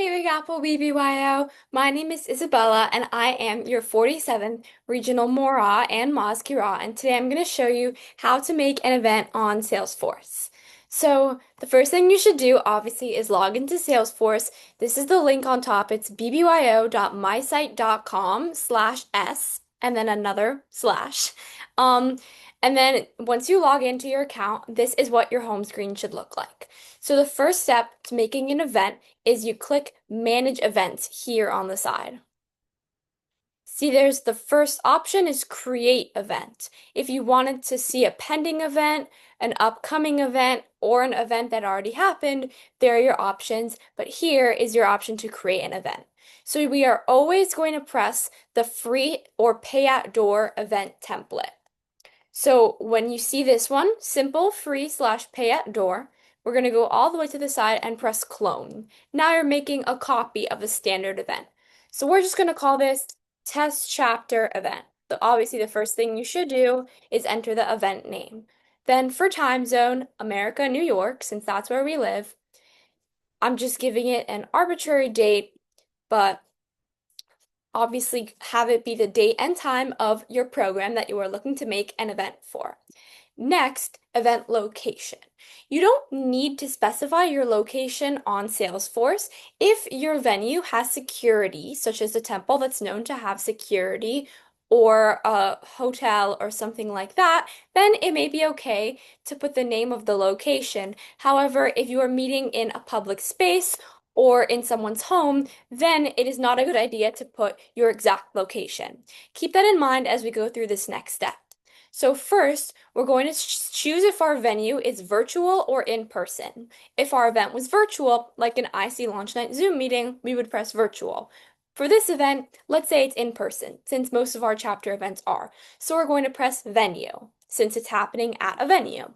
Hey Big Apple BBYO, my name is Isabella and I am your 47th Regional Mora and Mazkira, and today I'm going to show you how to make an event on Salesforce. So the first thing you should do obviously is log into Salesforce. This is the link on top. It's bbyo.mysite.com/s and then another slash. Um, and then once you log into your account, this is what your home screen should look like. So the first step to making an event is you click Manage Events here on the side. See, there's the first option is Create Event. If you wanted to see a pending event, an upcoming event, or an event that already happened, there are your options, but here is your option to create an event. So we are always going to press the free or pay at door event template. So when you see this one, simple free/pay at door, we're going to go all the way to the side and press clone. Now you're making a copy of a standard event. So we're just going to call this test chapter event. Obviously, the first thing you should do is enter the event name. Then for time zone, America, New York, since that's where we live, I'm just giving it an arbitrary date, but obviously have it be the date and time of your program that you are looking to make an event for. Next, event location. You don't need to specify your location on Salesforce if your venue has security, such as a temple that's known to have security, or a hotel or something like that, then it may be okay to put the name of the location. However, if you are meeting in a public space or in someone's home, then it is not a good idea to put your exact location. Keep that in mind as we go through this next step. So first, we're going to choose if our venue is virtual or in person. If our event was virtual, like an IC Launch Night Zoom meeting, we would press virtual. For this event, let's say it's in person, since most of our chapter events are. So we're going to press venue, since it's happening at a venue.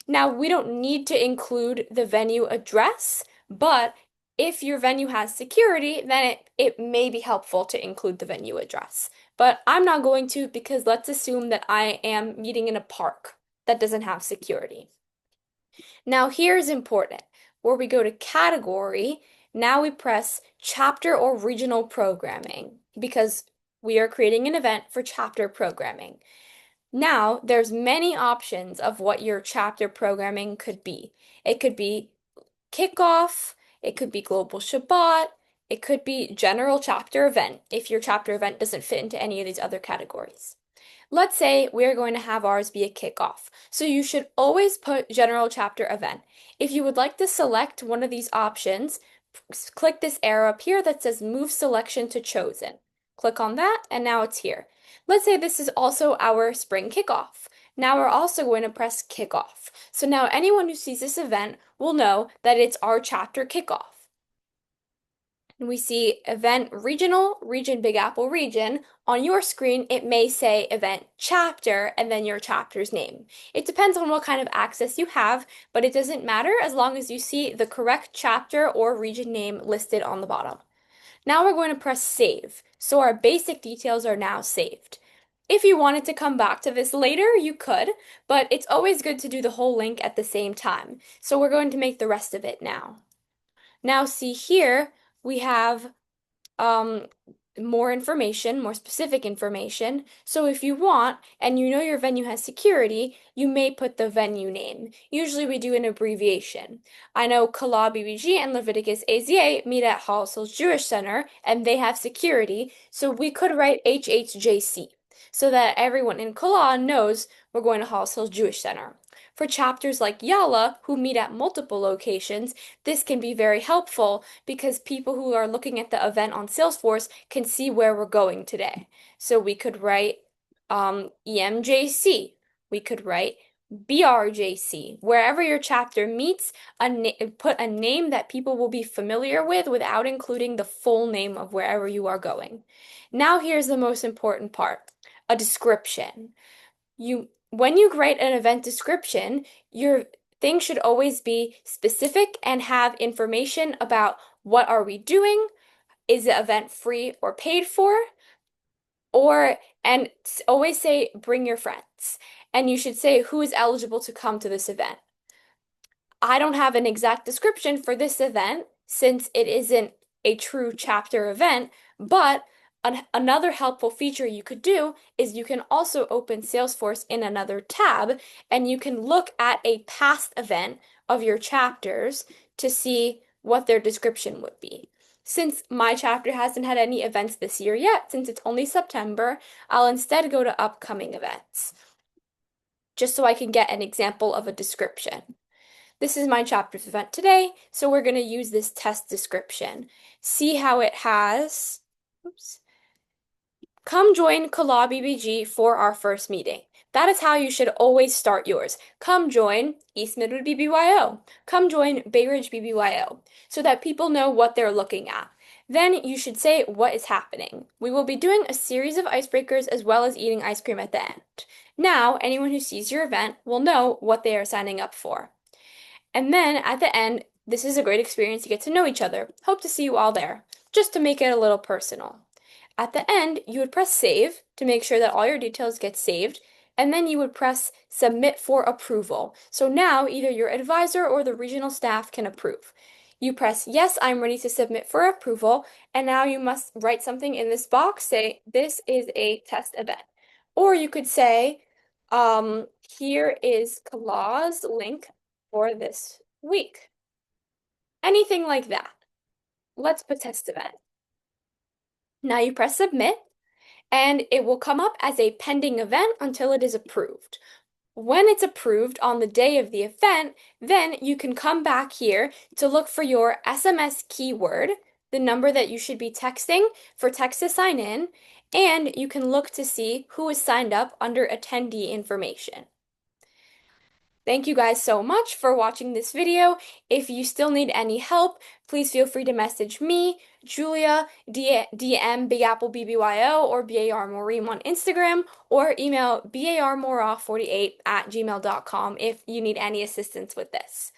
Now, we don't need to include the venue address, but if your venue has security, then it may be helpful to include the venue address. But I'm not going to because let's assume that I am meeting in a park that doesn't have security. Now, here's important. Where we go to category, now we press chapter or regional programming because we are creating an event for chapter programming. Now, there's many options of what your chapter programming could be. It could be kickoff, it could be global Shabbat, it could be general chapter event if your chapter event doesn't fit into any of these other categories. Let's say we're going to have ours be a kickoff. So you should always put general chapter event. If you would like to select one of these options, click this arrow up here that says move selection to chosen. Click on that and now it's here. Let's say this is also our spring kickoff. Now we're also going to press kickoff. So now anyone who sees this event will know that it's our chapter kickoff. And we see event regional, region Big Apple region. On your screen, it may say event chapter and then your chapter's name. It depends on what kind of access you have, but it doesn't matter as long as you see the correct chapter or region name listed on the bottom. Now we're going to press save. So our basic details are now saved. If you wanted to come back to this later, you could, but it's always good to do the whole link at the same time. So we're going to make the rest of it now. Now see here, we have more information, more specific information. So if you want, and you know your venue has security, you may put the venue name. Usually we do an abbreviation. I know Kala BBG and Leviticus AZA meet at Halls Hills Jewish Center, and they have security, so we could write HHJC, so that everyone in Kala knows we're going to Halls Hills Jewish Center. For chapters like Yala, who meet at multiple locations, this can be very helpful because people who are looking at the event on Salesforce can see where we're going today. So we could write EMJC. We could write BRJC. Wherever your chapter meets, put a name that people will be familiar with without including the full name of wherever you are going. Now here's the most important part, a description. When you write an event description, your thing should always be specific and have information about what are we doing, is the event free or paid for, and always say bring your friends. And you should say who is eligible to come to this event. I don't have an exact description for this event since it isn't a true chapter event, but another helpful feature you could do is you can also open Salesforce in another tab and you can look at a past event of your chapters to see what their description would be. Since my chapter hasn't had any events this year yet, since it's only September, I'll instead go to upcoming events, just so I can get an example of a description. This is my chapter's event today, so we're going to use this test description. See how it has, oops, come join Kala BBG for our first meeting. That is how you should always start yours. Come join East Midwood BBYO. Come join Bay Ridge BBYO, so that people know what they're looking at. Then you should say what is happening. We will be doing a series of icebreakers as well as eating ice cream at the end. Now, anyone who sees your event will know what they are signing up for. And then at the end, this is a great experience to get to know each other. Hope to see you all there, just to make it a little personal. At the end, you would press save to make sure that all your details get saved, and then you would press submit for approval. So now either your advisor or the regional staff can approve. You press yes, I'm ready to submit for approval, and now you must write something in this box, say this is a test event. Or you could say, here is Kala's link for this week. Anything like that. Let's put test event. Now you press submit, and it will come up as a pending event until it is approved. When it's approved on the day of the event, then you can come back here to look for your SMS keyword, the number that you should be texting for text to sign in, and you can look to see who is signed up under attendee information. Thank you guys so much for watching this video. If you still need any help, please feel free to message me, Julia, DM Big Apple BBYO or BAR Maureen on Instagram, or email barmora48@gmail.com if you need any assistance with this.